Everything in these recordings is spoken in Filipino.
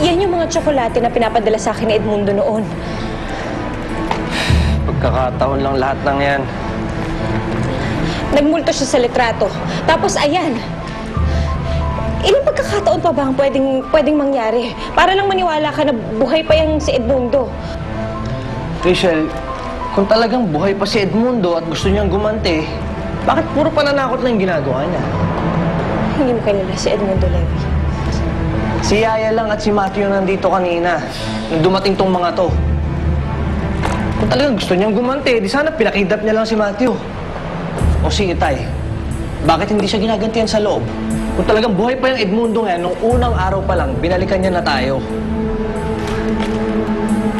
Yan yung mga tsokolate na pinapadala sa akin ni Edmundo noon. Pagkakataon lang lahat ng yan. Nagmulto siya sa litrato. Tapos ayan. Ilang pagkakataon pa ba ang pwedeng mangyari? Para lang maniwala ka na buhay pa yung si Edmundo. Rachel, kung talagang buhay pa si Edmundo at gusto niyang gumante, bakit puro pananakot lang yung ginagawa niya? Hindi mo kilala si Edmundo, Levi. Si Yaya lang at si Matthew nandito kanina nung dumating tong mga to. Kung talagang gusto niyang gumante, di sana pinakidap niya lang si Matthew. O si Itay, bakit hindi siya ginagantihan sa loob? Kung talagang buhay pa yung Edmundo yan, nung unang araw pa lang, binalikan niya na tayo.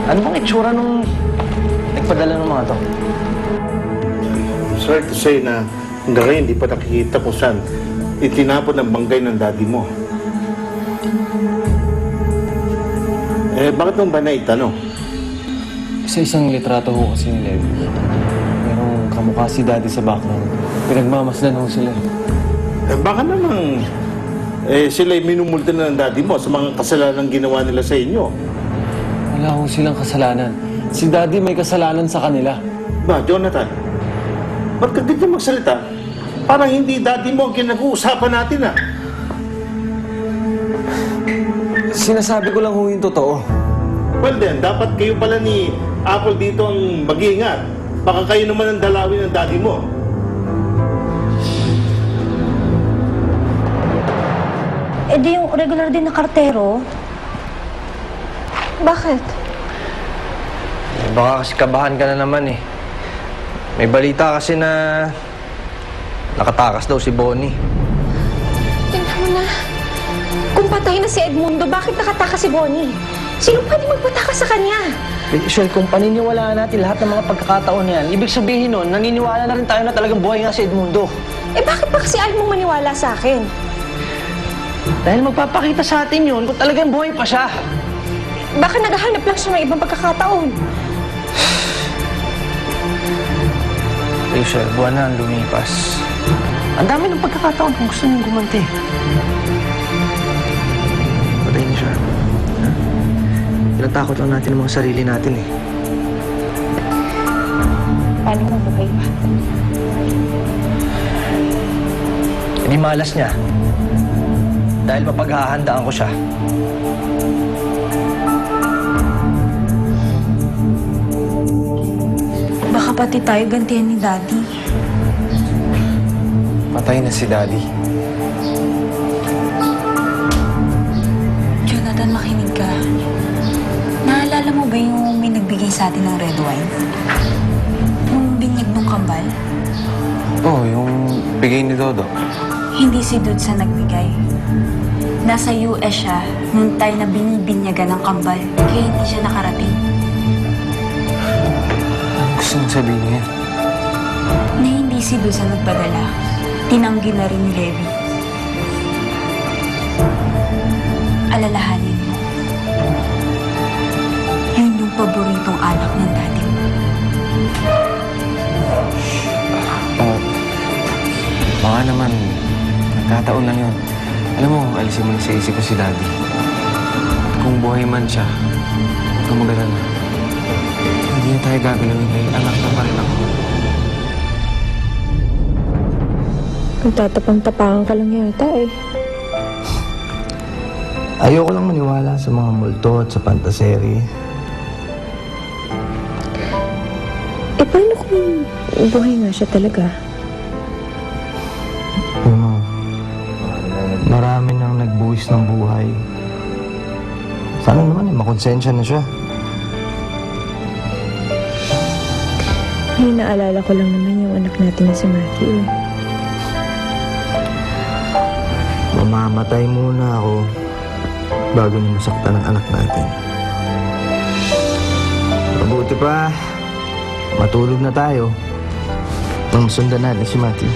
Ano bang itsura nung nagpadala ng mga to? Sorry to say na hanggang ngayon hindi pa nakikita kung saan itinapon ang banggay ng daddy mo. Bakit nung ba naitanong? Sa isang litrato ho kasi ni Levi. Merong kamukha si Daddy sa background. Pinagmamasdan ho sila. Baka namang sila'y minumulta na ng daddy mo sa mga kasalanan ginawa nila sa inyo. Wala ho silang kasalanan. Si Daddy may kasalanan sa kanila. Ba, Jonathan? Ba't ka ganyan magsalita? Parang hindi daddy mo ang kinag-uusapan natin ah. Sinasabi ko lang ho yung totoo. Well then, dapat kayo pala ni Apple dito ang mag-iingat. Baka kayo naman ang dalawin ng daddy mo. Eh di yung regular din na kartero. Bakit? Baka kasi kabahan ka na naman eh. May balita kasi na nakatakas daw si Bonnie. Tingnan mo na. Kung patay na si Edmundo, bakit nakatakas si Bonnie? Sino pwede magpatakas sa kanya? Rachel, kung paniniwalaan natin lahat ng mga pagkakataon na yan, ibig sabihin nun, naniniwala na rin tayo na talagang buhay nga si Edmundo. Eh bakit pa kasi ayaw mong maniwala sa akin? Dahil magpapakita sa atin yun kung talagang buhay pa siya. Baka naghahanap lang siya ng ibang pagkakataon. Rachel, buwan na ang lumipas. Ang dami ng pagkakataon kung gusto niyong gumanti. Patay niya siya. Ha? Tinatakot lang natin ang mga sarili natin eh. Paano kung buhay pa? Hindi malas niya. Dahil mapaghahandaan ko siya. Baka pati tayo gantihan ni Daddy. Patay na si Daddy. Jonathan, makinig ka. Naalala mo ba yung may nagbigay sa atin ng red wine? Yung binyag ng kambal? Oo, yung bigay ni Dodo. Hindi si Dude sa nagbigay. Nasa US siya nung time na binibinyagan ng kambal. Kaya hindi siya nakarating. Ano gusto mong sabihin niya? Na hindi si Dude sa nagpadala. Tinanggi na rin ni Levi. Alalahanin mo. Yun yung paboritong anak ng daddy mo. Baka naman, nagkataon lang yun. Alam mo, alisin mo na sa isip ko si Daddy. Kung buhay man siya, huwag kang mag-alala. Hindi na tayo gagalawin kay anak na pa rin ako. Nagtatapang-tapangan ka lang yata eh. Ayoko lang maniwala sa mga multo at sa pantaseri. Eh paano kung buhay nga siya talaga? Marami nang nagbuwis ng buhay. Sana naman makonsensya na siya. Ay, naalala ko lang naman yung anak natin na si Matthew eh. Mamamatay muna ako bago niya masaktan ang anak natin. Mabuti pa, matulog na tayo nang sundan natin si Matthew.